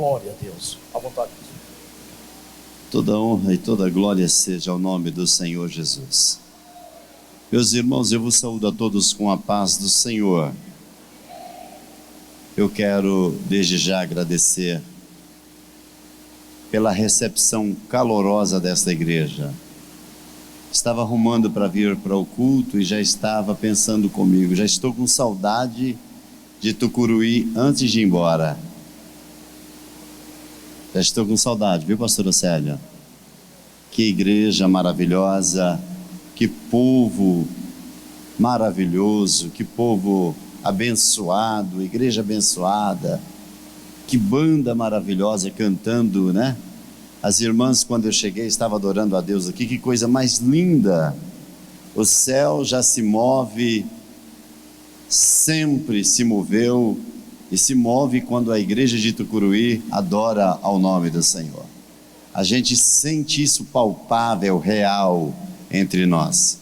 Glória a Deus. À vontade. Toda honra e toda glória seja ao nome do Senhor Jesus. Meus irmãos, eu vos saúdo a todos com a paz do Senhor. Eu quero desde já agradecer pela recepção calorosa desta igreja. Estava arrumando para vir para o culto e já estava pensando comigo, já estou com saudade de Tucuruí antes de ir embora. Já estou com saudade, viu, pastora Célia? Que igreja maravilhosa, que povo maravilhoso, que povo abençoado, igreja abençoada, que banda maravilhosa cantando, né? As irmãs, quando eu cheguei, estavam adorando a Deus aqui, que coisa mais linda. O céu já se move, sempre se moveu e se move quando a igreja de Tucuruí adora ao nome do Senhor. A gente sente isso palpável, real entre nós.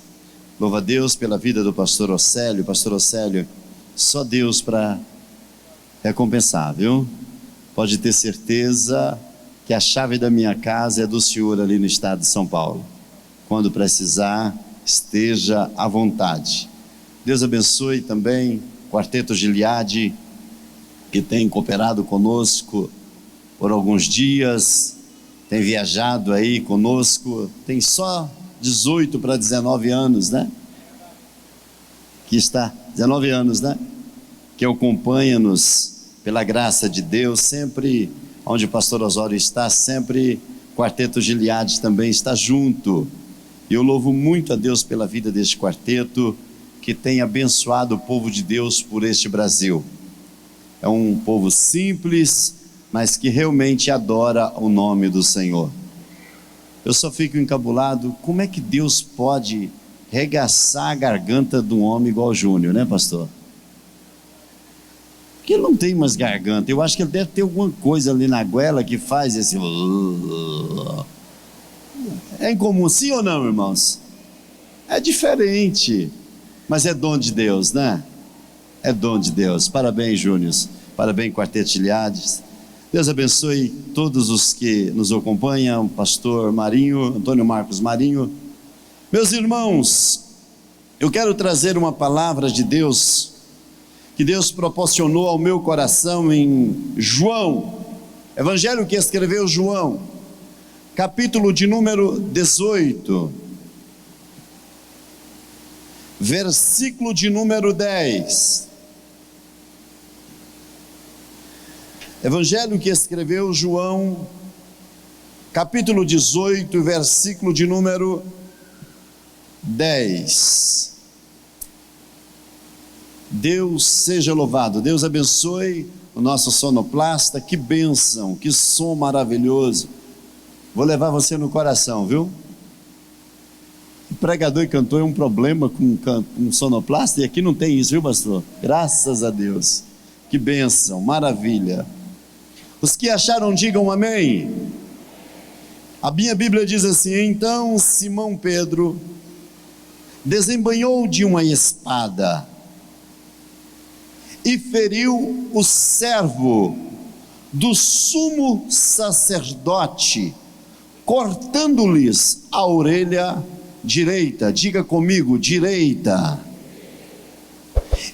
Louva a Deus pela vida do pastor Océlio. Pastor Océlio, só Deus para recompensar, viu? Pode ter certeza que a chave da minha casa é do Senhor ali no estado de São Paulo. Quando precisar, esteja à vontade. Deus abençoe também o Quarteto Gileade, que tem cooperado conosco por alguns dias, tem viajado aí conosco, tem só 18 para 19 anos, né? Que está, 19 anos, né? Que acompanha-nos pela graça de Deus, sempre onde o pastor Osório está, sempre o Quarteto Gileade também está junto. E eu louvo muito a Deus pela vida deste quarteto, que tem abençoado o povo de Deus por este Brasil. É um povo simples, mas que realmente adora o nome do Senhor. Eu só fico encabulado, como é que Deus pode regaçar a garganta de um homem igual o Júnior, né, pastor? Porque ele não tem mais garganta. Eu acho que ele deve ter alguma coisa ali na goela que faz esse... É incomum, sim ou não, irmãos? É diferente, mas é dom de Deus, né? É dom de Deus. Parabéns, Júnior. Parabéns, Quarteto Gileades. Deus abençoe todos os que nos acompanham, o pastor Marinho, Antônio Marcos Marinho. Meus irmãos, eu quero trazer uma palavra de Deus, que Deus proporcionou ao meu coração em João, evangelho que escreveu João, capítulo de número 18, versículo de número 10. Evangelho que escreveu João, capítulo 18, versículo de número 10. Deus seja louvado, Deus abençoe o nosso sonoplasta, que bênção, que som maravilhoso. Vou levar você no coração, viu? Pregador e cantor é um problema com sonoplasta, e aqui não tem isso, viu, pastor? Graças a Deus, que bênção, maravilha. Os que acharam, digam amém. A minha Bíblia diz assim: então Simão Pedro desembanhou de uma espada e feriu o servo do sumo sacerdote, cortando-lhes a orelha direita. Diga comigo, direita.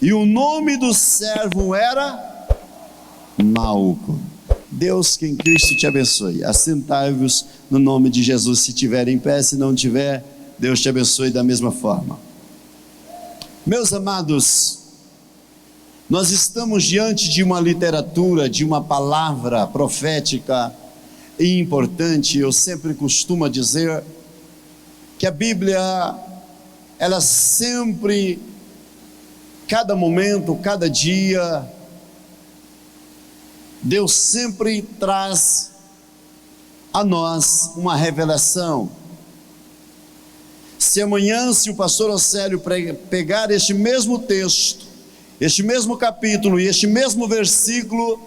E o nome do servo era Malco. Deus que em Cristo te abençoe. Assentai-vos no nome de Jesus, se tiver em pé. Se não tiver, Deus te abençoe da mesma forma. Meus amados, nós estamos diante de uma literatura, de uma palavra profética e importante. Eu sempre costumo dizer que a Bíblia, ela sempre, cada momento, cada dia, Deus sempre traz a nós uma revelação. Se amanhã, se o pastor Océlio pegar este mesmo texto, este mesmo capítulo e este mesmo versículo,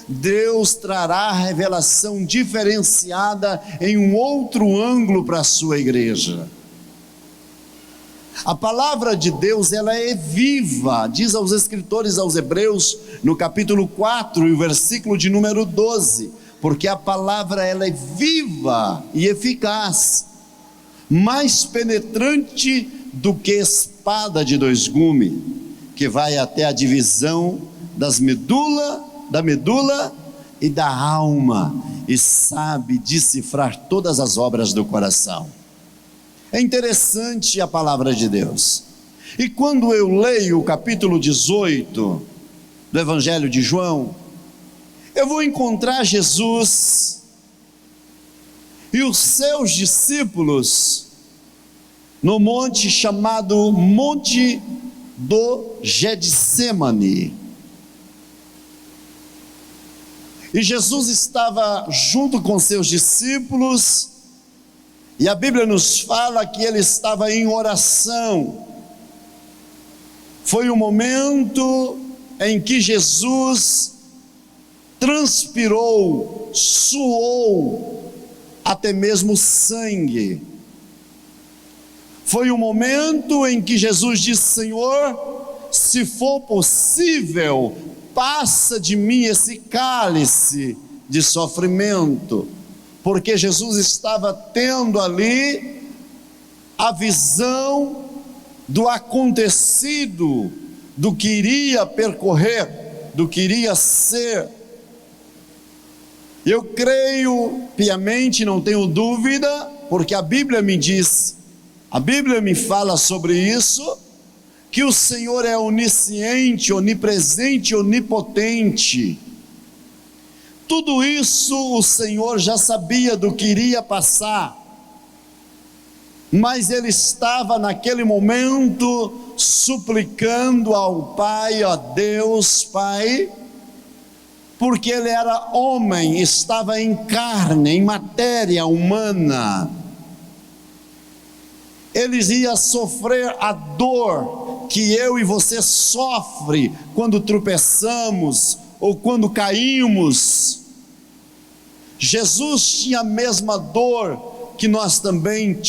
Deus trará revelação diferenciada em um outro ângulo para a sua igreja. A palavra de Deus, ela é viva, diz aos escritores aos Hebreus, no capítulo 4 e o versículo de número 12, porque a palavra ela é viva e eficaz, mais penetrante do que espada de dois gumes, que vai até a divisão da medula e da alma, e sabe decifrar todas as obras do coração. É interessante a palavra de Deus. E quando eu leio o capítulo 18 do Evangelho de João, eu vou encontrar Jesus e os seus discípulos no monte chamado Monte do Getsemane. E Jesus estava junto com seus discípulos, e a Bíblia nos fala que ele estava em oração. Foi o momento em que Jesus transpirou, suou, até mesmo sangue. Foi o momento em que Jesus disse: Senhor, se for possível, passa de mim esse cálice de sofrimento, porque Jesus estava tendo ali a visão do acontecido, do que iria percorrer, do que iria ser. Eu creio piamente, não tenho dúvida, porque a Bíblia me diz, a Bíblia me fala sobre isso, que o Senhor é onisciente, onipresente, onipotente. Tudo isso o Senhor já sabia do que iria passar, mas ele estava naquele momento suplicando ao Pai, ó Deus, Pai, porque ele era homem, estava em carne, em matéria humana. Ele ia sofrer a dor que eu e você sofre quando tropeçamos ou quando caímos. Jesus tinha a mesma dor que nós também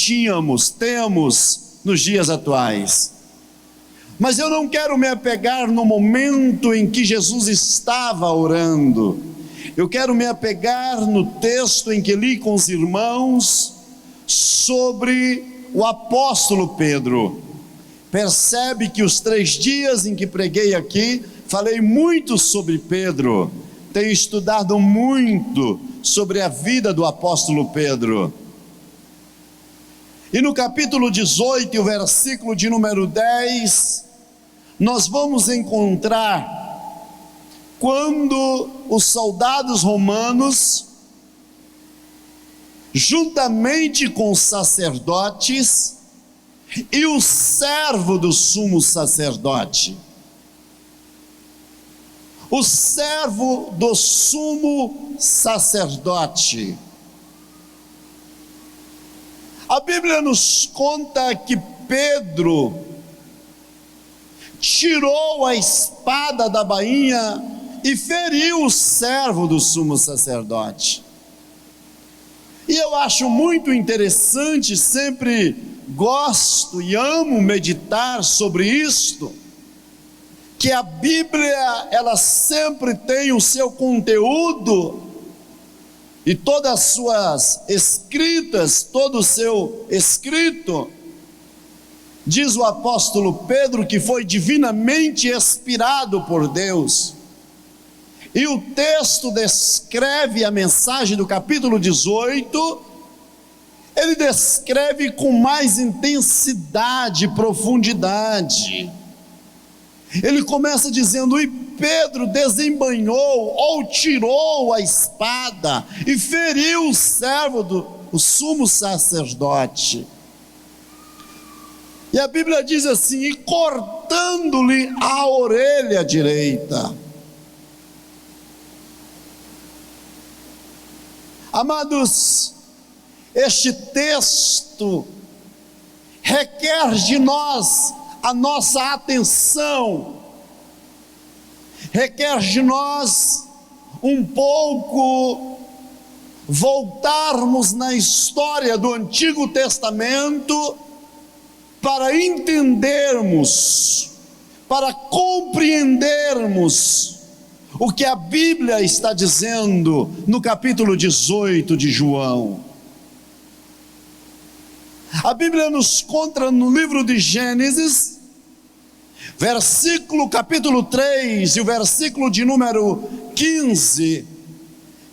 temos nos dias atuais. Mas eu não quero me apegar no momento em que Jesus estava orando. Eu quero me apegar no texto em que li com os irmãos sobre o apóstolo Pedro. Percebe que os 3 dias em que preguei aqui, falei muito sobre Pedro. Tenho estudado muito sobre a vida do apóstolo Pedro. E no capítulo 18, o versículo de número 10, nós vamos encontrar quando os soldados romanos, juntamente com os sacerdotes e o servo do sumo sacerdote, o servo do sumo sacerdote, a Bíblia nos conta que Pedro tirou a espada da bainha e feriu o servo do sumo sacerdote. E eu acho muito interessante, sempre gosto e amo meditar sobre isto, que a Bíblia, ela sempre tem o seu conteúdo e todas as suas escritas, todo o seu escrito. Diz o apóstolo Pedro que foi divinamente inspirado por Deus. E o texto descreve a mensagem do capítulo 18, ele descreve com mais intensidade e profundidade. Ele começa dizendo: e Pedro desembainhou ou tirou a espada e feriu o servo do sumo sacerdote. E a Bíblia diz assim: e cortando-lhe a orelha direita. Amados, este texto requer de nós a nossa atenção, requer de nós um pouco voltarmos na história do Antigo Testamento para entendermos, para compreendermos o que a Bíblia está dizendo no capítulo 18 de João. A Bíblia nos conta no livro de Gênesis, capítulo 3 e o versículo de número 15,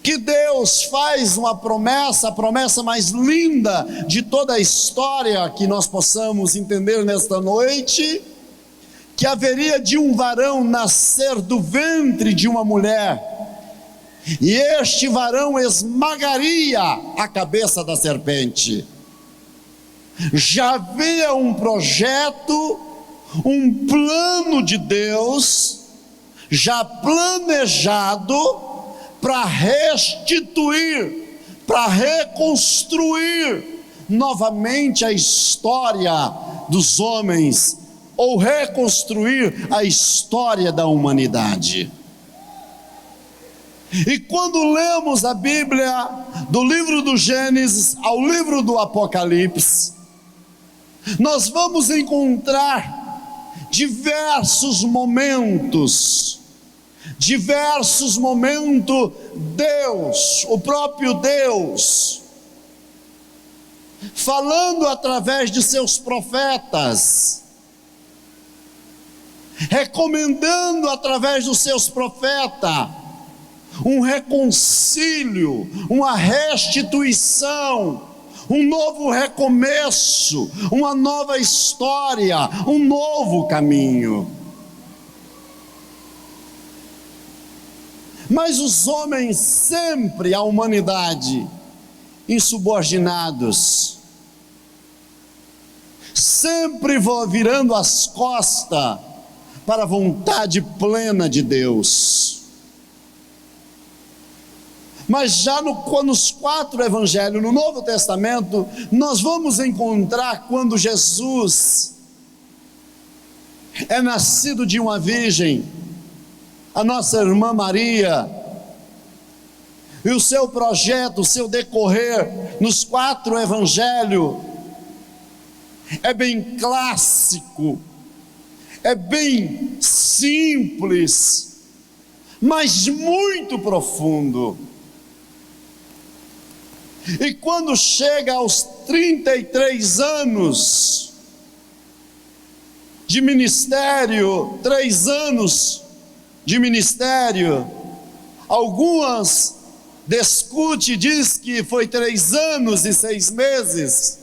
que Deus faz uma promessa, a promessa mais linda de toda a história que nós possamos entender nesta noite, que haveria de um varão nascer do ventre de uma mulher, e este varão esmagaria a cabeça da serpente. Já havia um projeto, um plano de Deus, já planejado para restituir, para reconstruir novamente a história dos homens, ou reconstruir a história da humanidade. E quando lemos a Bíblia, do livro do Gênesis ao livro do Apocalipse, nós vamos encontrar diversos momentos, Deus, o próprio Deus, falando através de seus profetas, recomendando através dos seus profetas, um reconcílio, uma restituição, um novo recomeço, uma nova história, um novo caminho. Mas os homens sempre, a humanidade, insubordinados, sempre virando as costas para a vontade plena de Deus. Mas já nos 4 evangelhos, no Novo Testamento, nós vamos encontrar quando Jesus é nascido de uma virgem, a nossa irmã Maria, e o seu projeto, o seu decorrer, nos 4 evangelhos, é bem clássico, é bem simples, mas muito profundo. E quando chega aos 33 anos de ministério, 3 anos de ministério, algumas discutem e diz que foi 3 anos e 6 meses,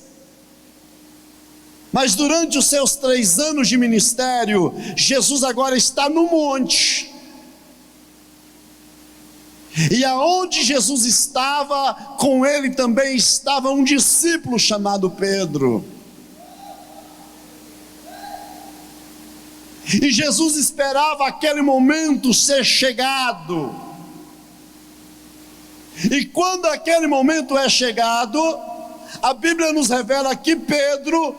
mas durante os seus 3 anos de ministério, Jesus agora está no monte. E aonde Jesus estava, com ele também estava um discípulo chamado Pedro. E Jesus esperava aquele momento ser chegado. E quando aquele momento é chegado, a Bíblia nos revela que Pedro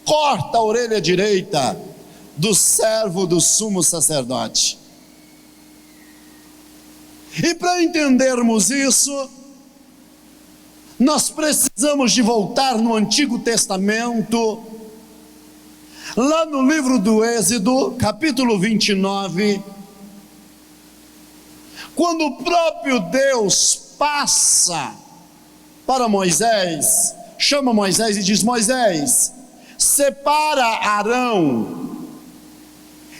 corta a orelha direita do servo do sumo sacerdote. E para entendermos isso, nós precisamos de voltar no Antigo Testamento, lá no livro do Êxodo, capítulo 29, quando o próprio Deus passa para Moisés, chama Moisés e diz: Moisés, separa Arão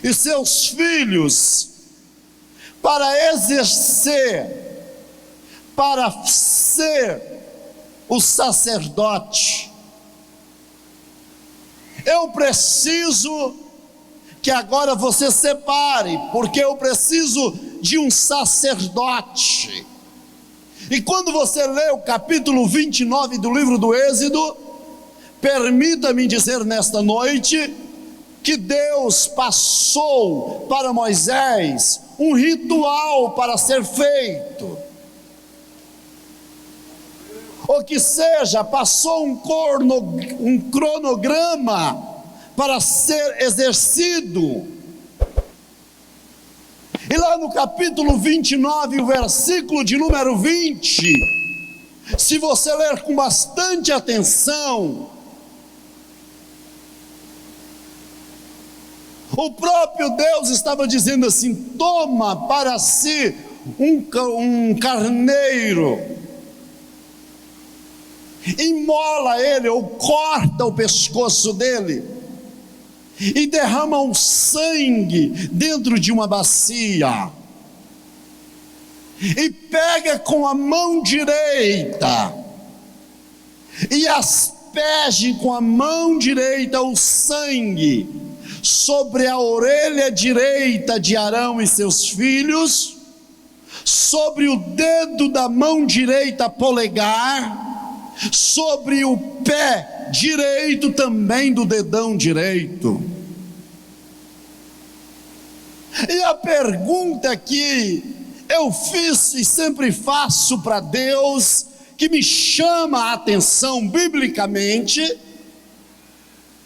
e seus filhos para exercer, para ser o sacerdote. Eu preciso que agora você separe, porque eu preciso de um sacerdote. E quando você lê o capítulo 29 do livro do Êxodo, permita-me dizer nesta noite que Deus passou para Moisés um ritual para ser feito, ou que seja, passou um cronograma para ser exercido. E lá no capítulo 29, o versículo de número 20, se você ler com bastante atenção, O próprio Deus estava dizendo assim: toma para si um carneiro, imola ele, ou corta o pescoço dele, e derrama o sangue dentro de uma bacia, e pega com a mão direita, e asperge com a mão direita o sangue sobre a orelha direita de Arão e seus filhos, sobre o dedo da mão direita polegar, sobre o pé direito também do dedão direito. E a pergunta que eu fiz e sempre faço para Deus, que me chama a atenção biblicamente,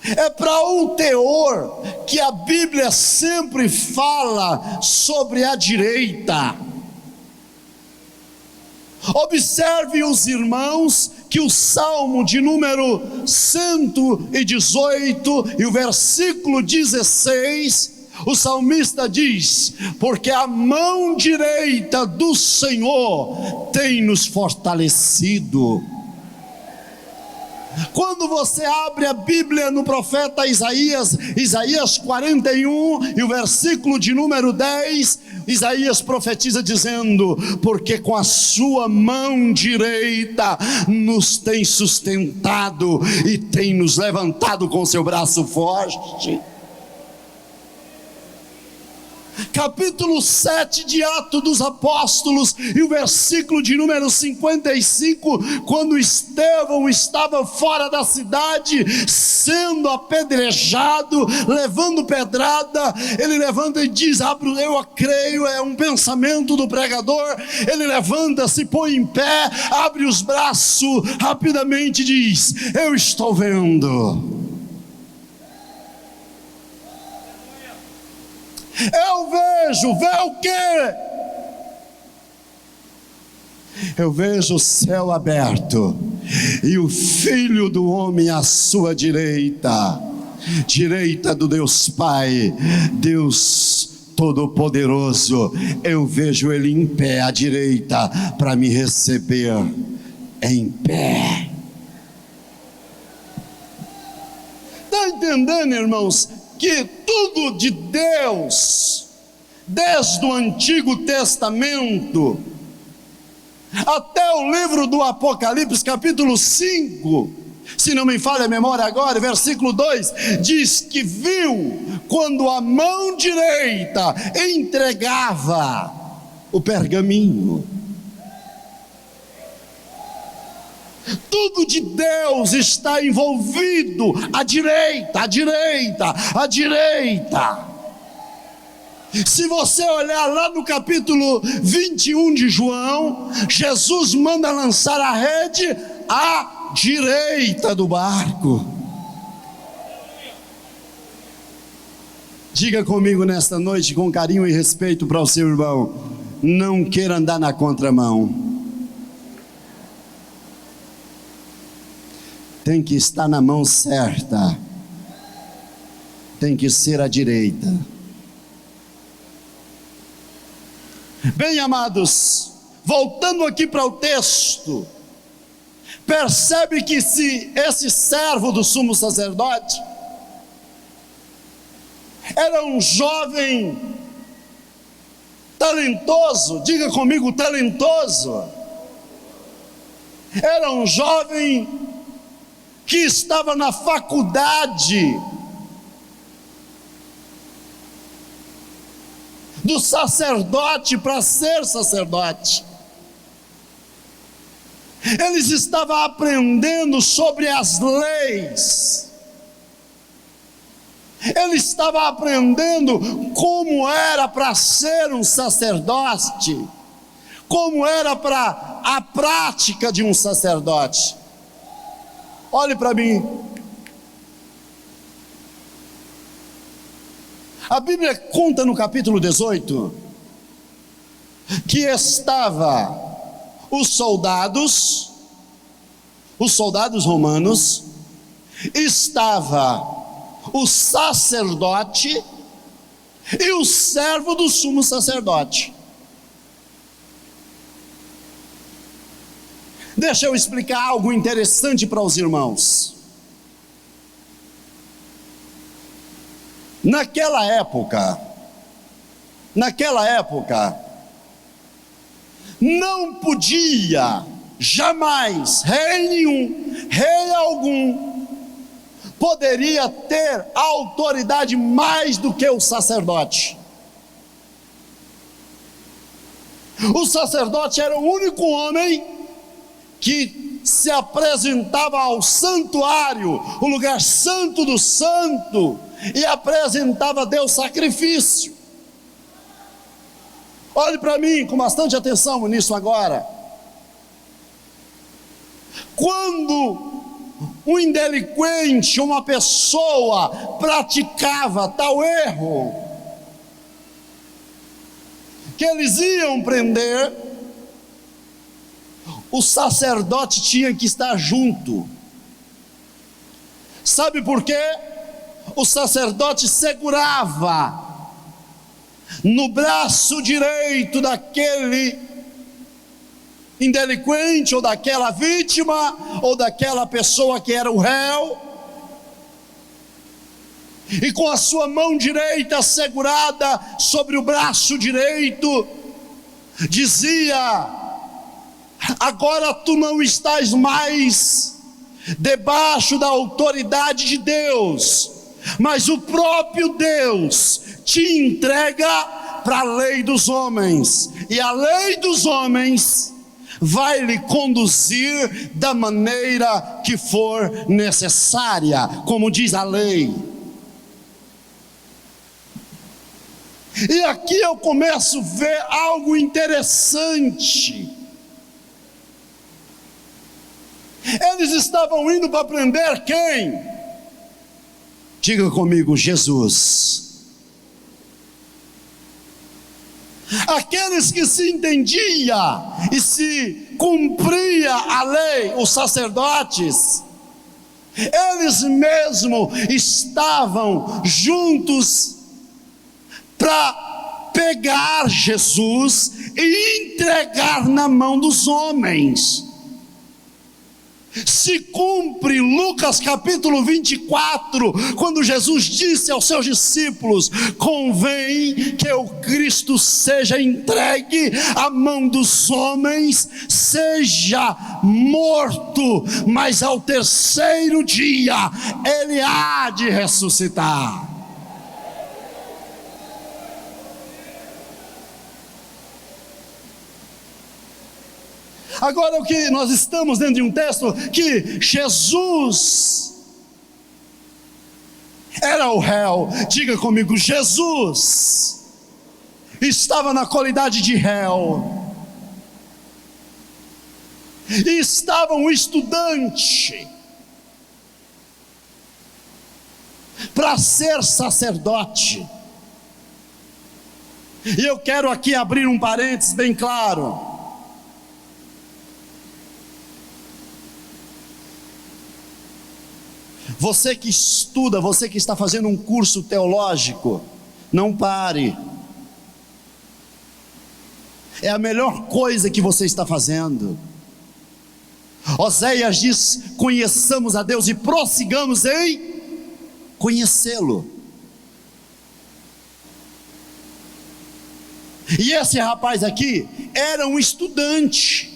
é para o teor que a Bíblia sempre fala sobre a direita. Observe os irmãos que o Salmo de número 118 e o versículo 16, o salmista diz: porque a mão direita do Senhor tem nos fortalecido. Quando você abre a Bíblia no profeta Isaías 41 e o versículo de número 10, Isaías profetiza dizendo: porque com a sua mão direita nos tem sustentado e tem nos levantado com seu braço forte. Capítulo 7 de Atos dos Apóstolos e o versículo de número 55, quando Estevão estava fora da cidade, sendo apedrejado, levando pedrada, ele levanta e diz: eu creio, é um pensamento do pregador, ele levanta-se, põe em pé, abre os braços, rapidamente diz: eu estou vendo. Eu vejo, vê o quê? Eu vejo o céu aberto e o Filho do Homem à sua direita, direita do Deus Pai, Deus Todo-Poderoso. Eu vejo Ele em pé à direita para me receber em pé. Está entendendo, irmãos? Que tudo de Deus, desde o Antigo Testamento até o livro do Apocalipse, capítulo 5, se não me falha a memória agora, versículo 2, diz que viu quando a mão direita entregava o pergaminho. Tudo de Deus está envolvido à direita, à direita, à direita. Se você olhar lá no capítulo 21 de João, Jesus manda lançar a rede à direita do barco. Diga comigo nesta noite, com carinho e respeito para o seu irmão: não queira andar na contramão. Tem que estar na mão certa, tem que ser à direita. Bem, amados, voltando aqui para o texto, percebe que se esse servo do sumo sacerdote era um jovem talentoso, diga comigo, talentoso, era um jovem que estava na faculdade do sacerdote para ser sacerdote. Eles estavam aprendendo sobre as leis. Ele estava aprendendo como era para ser um sacerdote, como era para a prática de um sacerdote. Olhe para mim. A Bíblia conta no capítulo 18 que estava os soldados romanos, estava o sacerdote e o servo do sumo sacerdote. Deixa eu explicar algo interessante para os irmãos. Naquela época, não podia jamais rei algum, poderia ter autoridade mais do que o sacerdote. O sacerdote era o único homem que se apresentava ao santuário, o lugar santo do santo, e apresentava a Deus sacrifício. Olhe para mim com bastante atenção nisso agora. Quando um indelinquente, uma pessoa praticava tal erro, que eles iam prender, o sacerdote tinha que estar junto. Sabe por quê? O sacerdote segurava no braço direito daquele indelinquente, ou daquela vítima, ou daquela pessoa que era o réu, e com a sua mão direita segurada sobre o braço direito, dizia: agora tu não estás mais debaixo da autoridade de Deus, mas o próprio Deus te entrega para a lei dos homens, e a lei dos homens vai lhe conduzir da maneira que for necessária, como diz a lei. E aqui eu começo a ver algo interessante. Eles estavam indo para prender quem? Diga comigo: Jesus. Aqueles que se entendia e se cumpria a lei, os sacerdotes, eles mesmos estavam juntos para pegar Jesus e entregar na mão dos homens. Se cumpre Lucas capítulo 24, quando Jesus disse aos seus discípulos: convém que o Cristo seja entregue à mão dos homens, seja morto, mas ao terceiro dia ele há de ressuscitar. Agora, o que nós estamos dentro de um texto que Jesus era o réu. Diga comigo: Jesus estava na qualidade de réu, e estava um estudante para ser sacerdote. E eu quero aqui abrir um parênteses bem claro. Você que estuda, você que está fazendo um curso teológico, não pare. É a melhor coisa que você está fazendo. Oséias diz: conheçamos a Deus e prossigamos em conhecê-lo. E esse rapaz aqui era um estudante.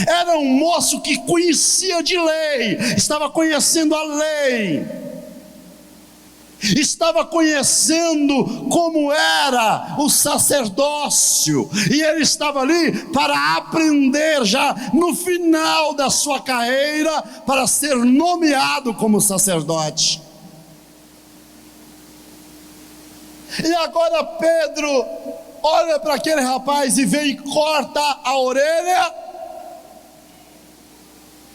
Era um moço que conhecia de lei, estava conhecendo a lei, estava conhecendo como era o sacerdócio, e ele estava ali para aprender já no final da sua carreira, para ser nomeado como sacerdote. E agora Pedro olha para aquele rapaz e vem e corta a orelha.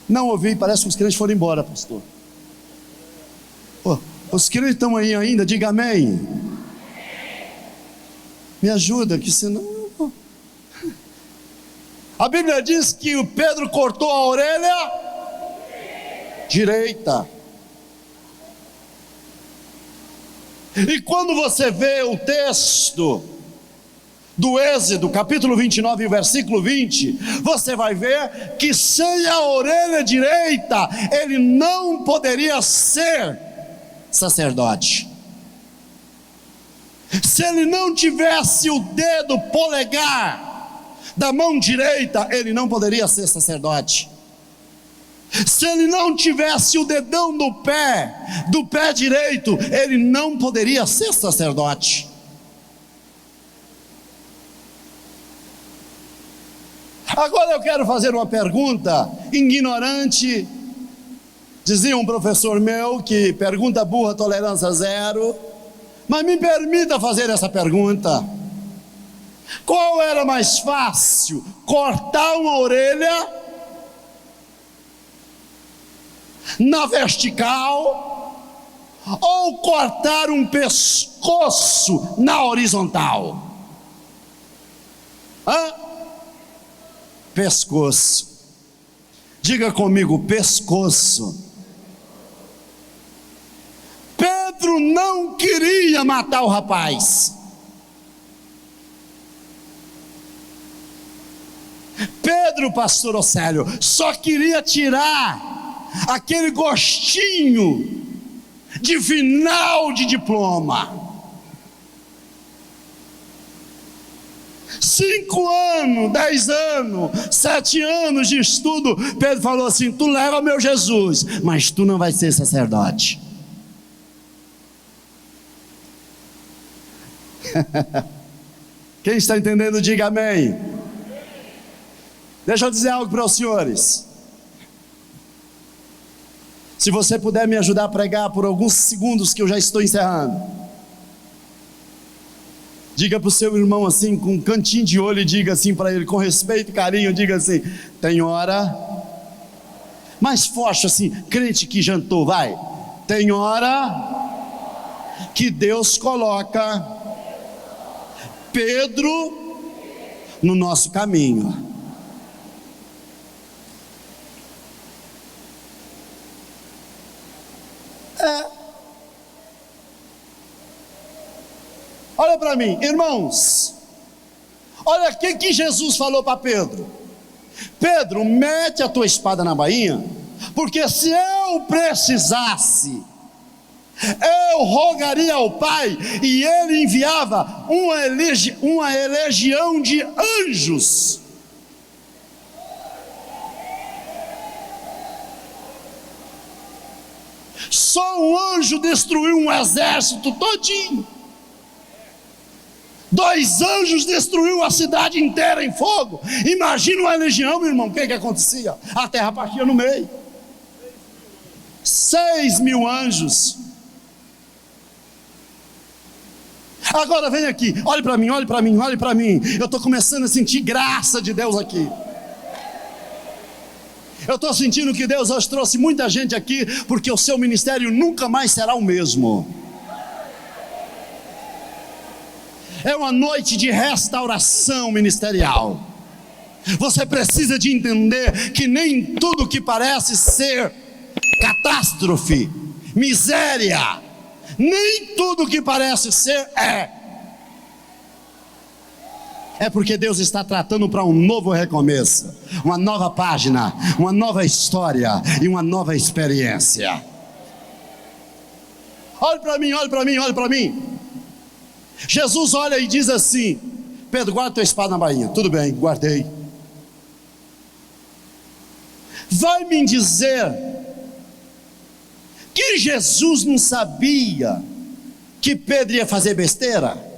Não ouvi, parece que os crentes foram embora, pastor. Os crentes estão aí ainda, diga amém. Me ajuda, que senão... A Bíblia diz que o Pedro cortou a orelha direita. E quando você vê o texto do Êxodo, capítulo 29, versículo 20, você vai ver que sem a orelha direita, ele não poderia ser sacerdote. Se ele não tivesse o dedo polegar da mão direita, ele não poderia ser sacerdote. Se ele não tivesse o dedão do pé direito, ele não poderia ser sacerdote. Agora eu quero fazer uma pergunta ignorante. Dizia um professor meu que pergunta burra, tolerância zero. Mas me permita fazer essa pergunta: qual era mais fácil, cortar uma orelha na vertical ou cortar um pescoço na horizontal? Pescoço. Diga comigo, pescoço. Pedro não queria matar o rapaz. Pedro, pastor Océlio, só queria tirar aquele gostinho de final de diploma. 5 anos, 10 anos, 7 anos de estudo, Pedro falou assim: tu leva meu Jesus, mas tu não vai ser sacerdote. Quem está entendendo, diga amém. Deixa eu dizer algo para os senhores. Se você puder me ajudar a pregar por alguns segundos, que eu já estou encerrando. Diga para o seu irmão assim, com um cantinho de olho, e diga assim para ele, com respeito e carinho, diga assim: tem hora. Mais forte assim, crente que jantou, vai. Tem hora que Deus coloca Pedro no nosso caminho. Olha para mim, irmãos. Olha o que Jesus falou para Pedro: Pedro, mete a tua espada na bainha, porque se eu precisasse, eu rogaria ao Pai, e Ele enviava uma legião de anjos. Só um anjo destruiu um exército todinho. 2 anjos destruiu a cidade inteira em fogo. Imagina uma legião, meu irmão, o que acontecia? A terra partia no meio. 6.000 anjos. Agora vem aqui, olhe para mim, olhe para mim, olhe para mim. Eu estou começando a sentir graça de Deus aqui. Eu estou sentindo que Deus hoje trouxe muita gente aqui, porque o seu ministério nunca mais será o mesmo. É uma noite de restauração ministerial. Você precisa de entender que nem tudo que parece ser catástrofe, miséria, nem tudo que parece ser é porque Deus está tratando para um novo recomeço, uma nova página, uma nova história e uma nova experiência. Olhe para mim, olhe para mim, olhe para mim. Jesus olha e diz assim: Pedro, guarda tua espada na bainha. Tudo bem, guardei. Vai me dizer que Jesus não sabia que Pedro ia fazer besteira?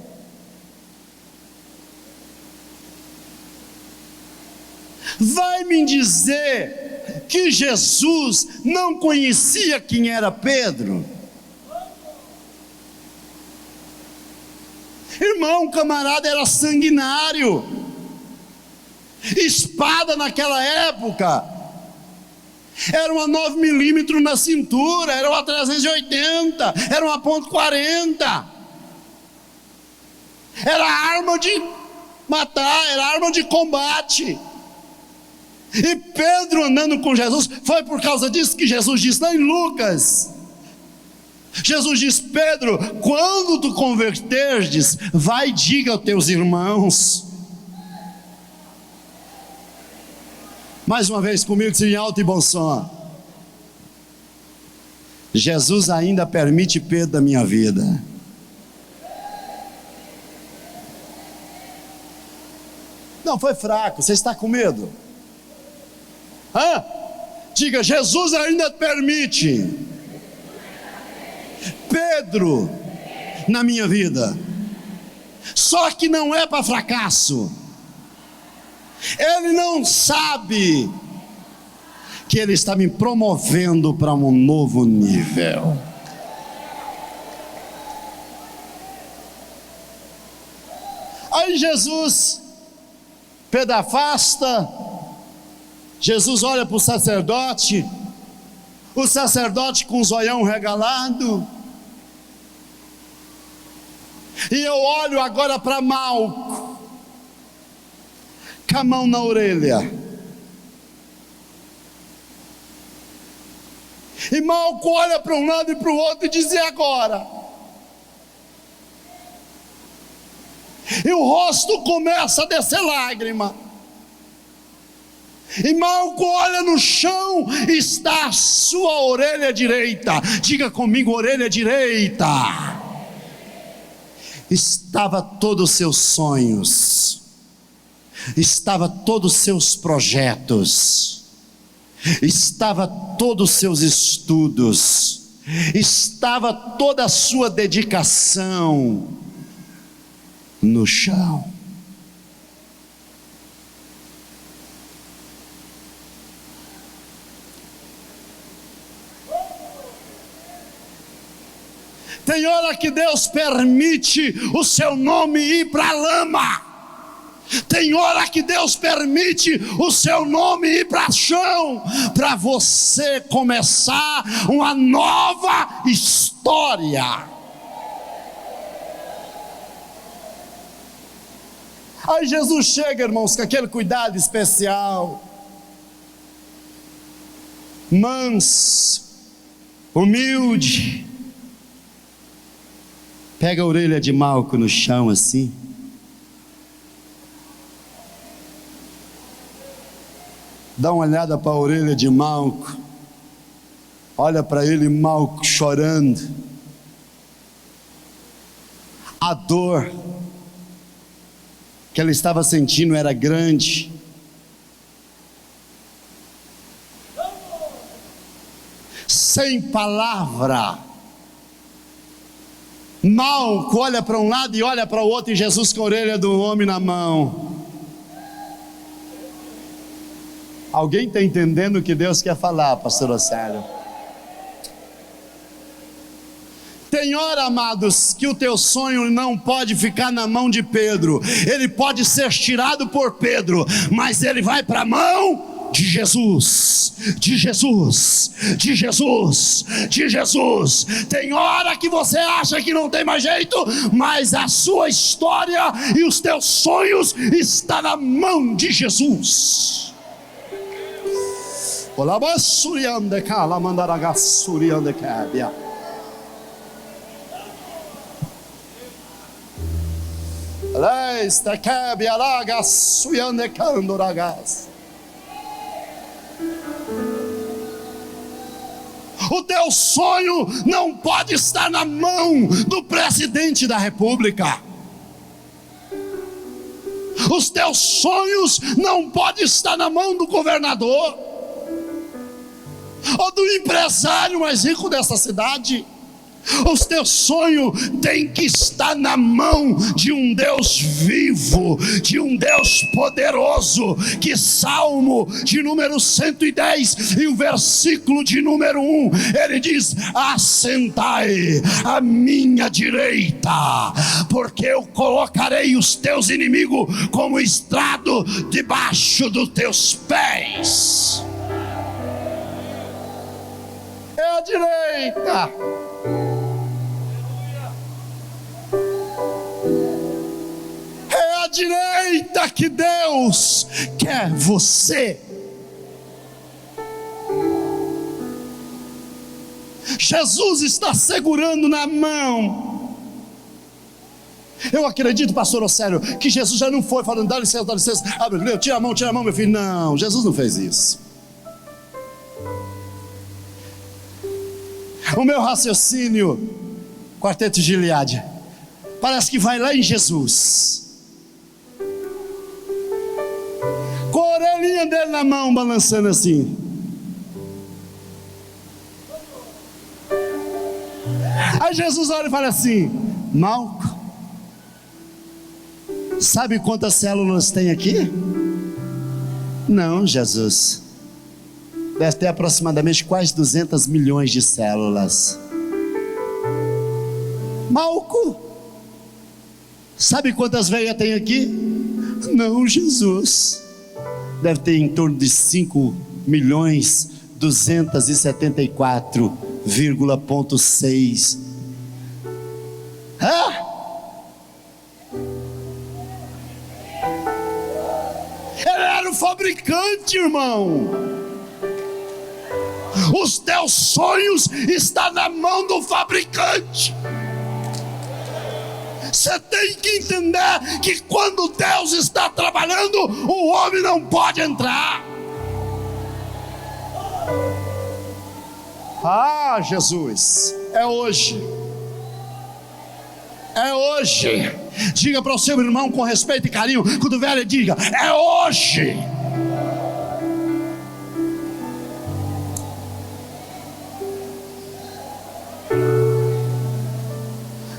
Vai me dizer que Jesus não conhecia quem era Pedro? Irmão, o camarada era sanguinário. Espada naquela época era uma 9mm na cintura, era uma 380, era uma .40. Era arma de matar, era arma de combate. E Pedro andando com Jesus, foi por causa disso que Jesus disse lá em Lucas: Jesus diz: Pedro, quando tu converterdes, vai e diga aos teus irmãos. Mais uma vez comigo, em alto e bom som. Jesus ainda permite Pedro da minha vida. Não, foi fraco, você está com medo? Diga: Jesus ainda permite Pedro na minha vida. Só que não é para fracasso. Ele não sabe que Ele está me promovendo para um novo nível. Aí Jesus, Pedro afasta, Jesus olha para o sacerdote com o zoião regalado, e eu olho agora para Malco, com a mão na orelha, e Malco olha para um lado e para o outro e diz: e agora? E o rosto começa a descer lágrima, e Malco olha no chão, e está a sua orelha direita. Diga comigo: orelha direita. Estava todos os seus sonhos, estava todos os seus projetos, estava todos os seus estudos, estava toda a sua dedicação no chão. Tem hora que Deus permite o seu nome ir para a lama. Tem hora que Deus permite o seu nome ir para o chão, para você começar uma nova história. Aí Jesus chega, irmãos, com aquele cuidado especial, manso, humilde, pega a orelha de Malco no chão assim, dá uma olhada para a orelha de Malco, olha para ele, Malco chorando, a dor que ela estava sentindo era grande. Sem palavra, Malco olha para um lado e olha para o outro, e Jesus com a orelha do homem na mão. Alguém está entendendo o que Deus quer falar, pastor Océlio? Tem hora, amados, que o teu sonho não pode ficar na mão de Pedro. Ele pode ser tirado por Pedro, mas ele vai para a mão de Jesus, de Jesus, de Jesus, de Jesus. Tem hora que você acha que não tem mais jeito, mas a sua história e os teus sonhos estão na mão de Jesus. Olá, basuriande cala, mandaragassuriande cabia. Esta cabia laga suiande candoragas. O teu sonho não pode estar na mão do presidente da república. Os teus sonhos não podem estar na mão do governador ou do empresário mais rico dessa cidade. Os teus sonhos têm que estar na mão de um Deus vivo, de um Deus poderoso. Que Salmo de número 110 e o versículo de número 1, ele diz: assentai à minha direita, porque eu colocarei os teus inimigos como estrado debaixo dos teus pés. É a direita. É a direita que Deus quer você. Jesus está segurando na mão. Eu acredito, pastor Océlio, que Jesus já não foi falando, dá licença, meu, tira a mão, meu filho. Não, Jesus não fez isso. O meu raciocínio, quarteto de Gileade, parece que vai lá em Jesus, com a orelhinha dele na mão, balançando assim. Aí Jesus olha e fala assim: Malco, sabe quantas células tem aqui? Não, Jesus. Deve ter aproximadamente quase 200 milhões de células. Malco, sabe quantas veias tem aqui? Não, Jesus. Deve ter em torno de 5.274,6. Ele era o fabricante, irmão. Os teus sonhos estão na mão do fabricante. Você tem que entender que quando Deus está trabalhando, o homem não pode entrar. Ah, Jesus, é hoje. É hoje. Diga para o seu irmão com respeito e carinho, quando velho, diga: é hoje.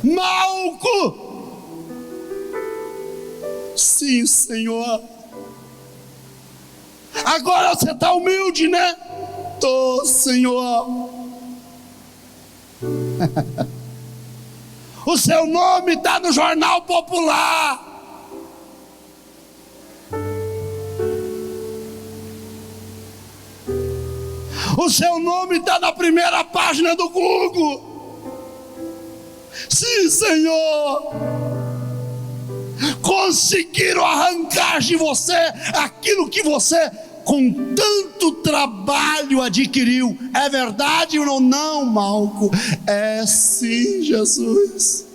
Malco. Sim, Senhor. Agora você está humilde, né? Tô, Senhor. O seu nome está no Jornal Popular. O seu nome está na primeira página do Google. Sim, Senhor. Conseguiram arrancar de você aquilo que você com tanto trabalho adquiriu. É verdade ou não, Malco? É sim, Jesus.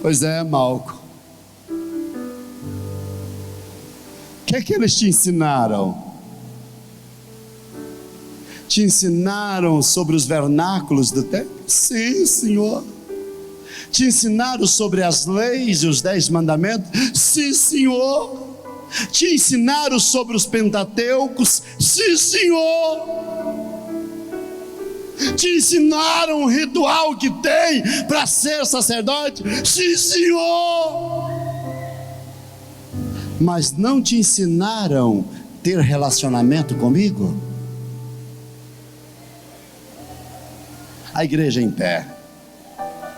Pois é, Malco. O que é que eles te ensinaram? Te ensinaram sobre os vernáculos do templo? Sim, Senhor. Te ensinaram sobre as leis e os 10 mandamentos? Sim, Senhor. Te ensinaram sobre os pentateucos? Sim, Senhor. Te ensinaram o ritual que tem para ser sacerdote? Sim, Senhor. Mas não te ensinaram ter relacionamento comigo? A igreja em pé.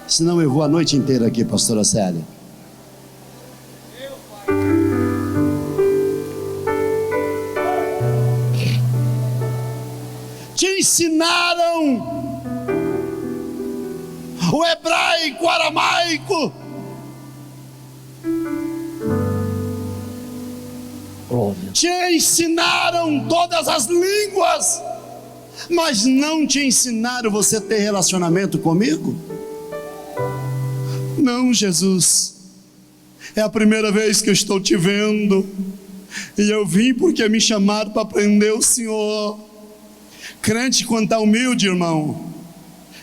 Senão eu vou a noite inteira aqui, pastora Célia. Te ensinaram o hebraico, o aramaico. Te ensinaram todas as línguas, mas não te ensinaram você ter relacionamento comigo? Não, Jesus. É a primeira vez que eu estou te vendo, e eu vim porque me chamaram para aprender o Senhor. Crente quando está humilde, irmão,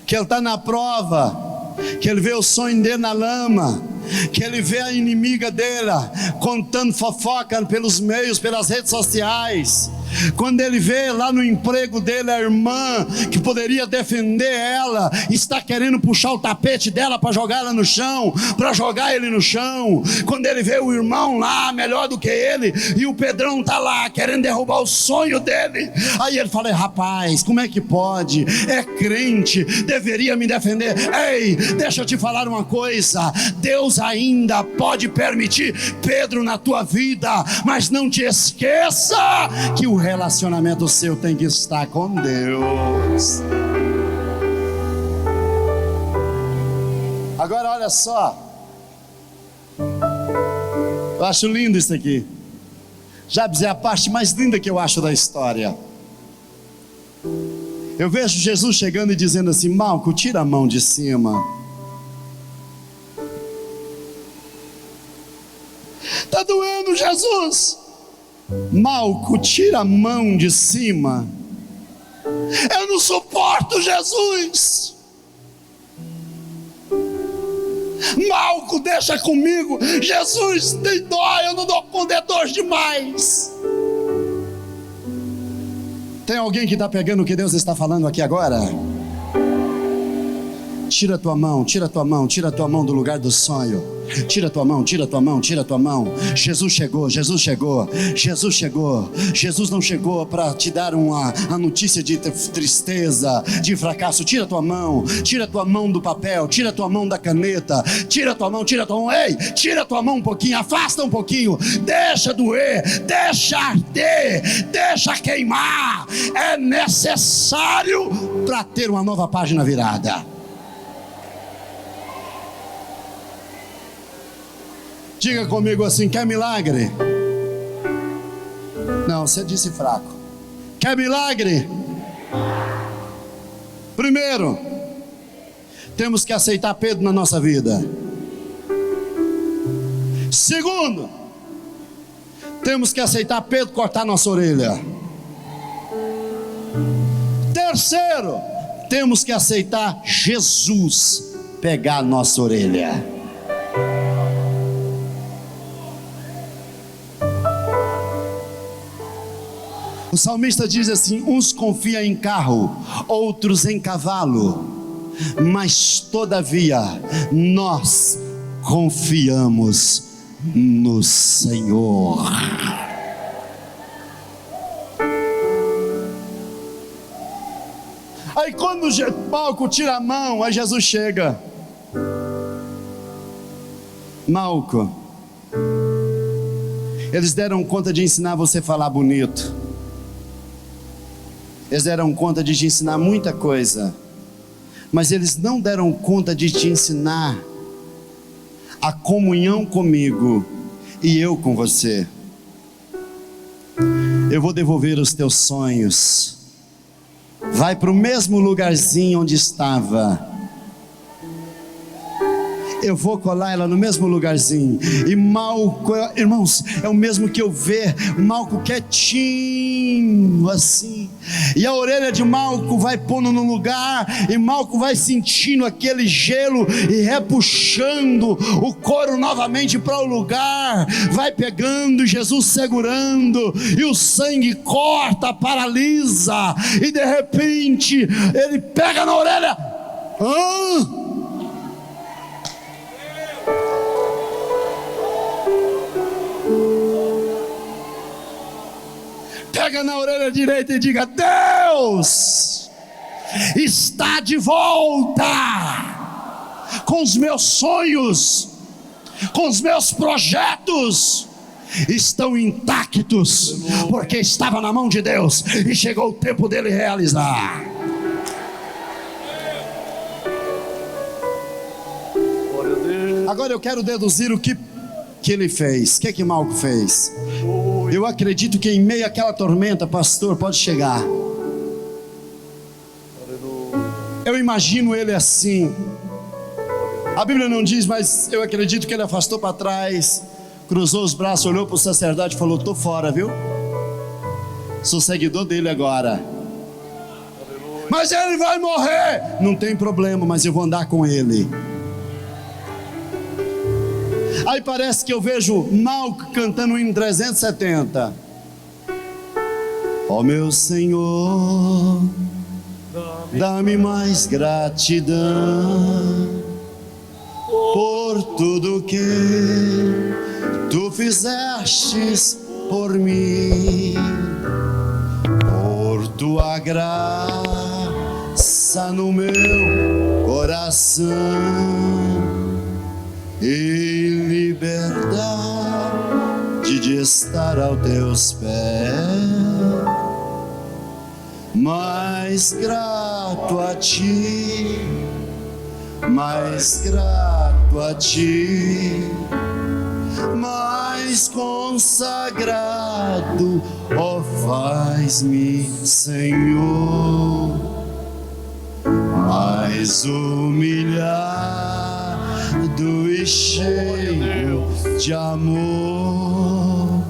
que ele está na prova, que ele vê o sonho dele na lama, que ele vê a inimiga dele contando fofoca pelos meios, pelas redes sociais, quando ele vê lá no emprego dele a irmã que poderia defender ela, está querendo puxar o tapete dela para jogar ela no chão, para jogar ele no chão, quando ele vê o irmão lá melhor do que ele, e o Pedrão está lá querendo derrubar o sonho dele, aí ele fala: rapaz, como é que pode? É crente, deveria me defender. Ei, deixa eu te falar uma coisa, Deus ainda pode permitir Pedro na tua vida, mas não te esqueça que o relacionamento seu tem que estar com Deus. Agora olha só, eu acho lindo isso aqui. Jabes é a parte mais linda que eu acho da história. Eu vejo Jesus chegando e dizendo assim: Malco, tira a mão de cima. Está doendo, Jesus. Malco, tira a mão de cima. Eu não suporto, Jesus. Malco, deixa comigo. Jesus, tem dó, eu não dou conta, é dor demais. Tem alguém que está pegando o que Deus está falando aqui agora? Tira a tua mão, tira a tua mão, tira a tua mão do lugar do sonho. Tira a tua mão, tira a tua mão, tira a tua mão. Jesus chegou, Jesus chegou, Jesus chegou. Jesus não chegou para te dar a notícia de tristeza, de fracasso. Tira a tua mão do papel, tira a tua mão da caneta, tira a tua mão, ei, tira a tua mão um pouquinho, afasta um pouquinho, deixa doer, deixa arder, deixa queimar. É necessário para ter uma nova página virada. Diga comigo assim: quer milagre? Não, você disse fraco. Quer milagre? Primeiro, temos que aceitar Pedro na nossa vida. Segundo, temos que aceitar Pedro cortar nossa orelha. Terceiro, temos que aceitar Jesus pegar nossa orelha. O salmista diz assim: uns confiam em carro, outros em cavalo, mas todavia nós confiamos no Senhor. Aí quando o Malco tira a mão, aí Jesus chega. Malco, eles deram conta de ensinar você a falar bonito. Eles deram conta de te ensinar muita coisa, mas eles não deram conta de te ensinar a comunhão comigo e eu com você. Eu vou devolver os teus sonhos. Vai para o mesmo lugarzinho onde estava. Eu vou colar ela no mesmo lugarzinho. E Malco, irmãos, é o mesmo que eu ver Malco quietinho assim, e a orelha de Malco vai pondo no lugar, e Malco vai sentindo aquele gelo e repuxando o couro novamente para o lugar, vai pegando, Jesus segurando, e o sangue corta, paralisa, e de repente ele pega na orelha. Pega na orelha direita e diga: Deus está de volta com os meus sonhos, com os meus projetos, estão intactos, porque estava na mão de Deus e chegou o tempo dele realizar. Agora eu quero deduzir o que ele fez. O que Malco fez? Eu acredito que em meio àquela tormenta, pastor, pode chegar. Eu imagino ele assim. A Bíblia não diz, mas eu acredito que ele afastou para trás, cruzou os braços, olhou para o sacerdote e falou: estou fora, viu? Sou seguidor dele agora. Mas ele vai morrer. Não tem problema, mas eu vou andar com ele. Aí parece que eu vejo Malco cantando em 370. Ó meu Senhor, dá-me mais gratidão por tudo que tu fizestes por mim, por tua graça no meu coração e liberdade de estar aos teus pés. Mais grato a ti, mais grato a ti, mais consagrado, ó faz-me, Senhor. mais humilhado e cheio de amor,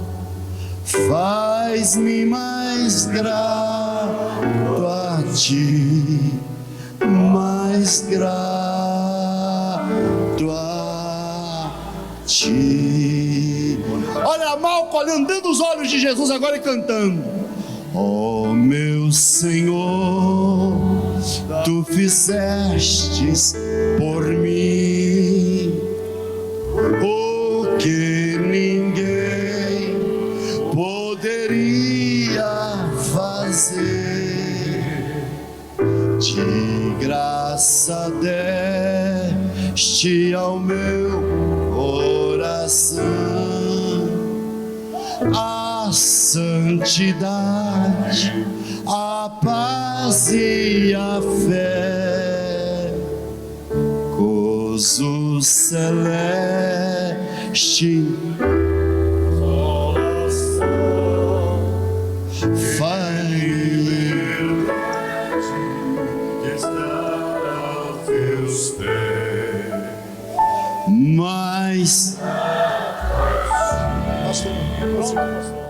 faz-me mais grato a ti, mais grato a ti. Olha, Malco olhando dentro dos olhos de Jesus agora e cantando. Ó meu Senhor, tu fizestes por mim o que ninguém poderia fazer. De graça deste ao meu coração a santidade, a paz e a fé, gozo celeste, faz-me estar aos teus pés, mas Pastor.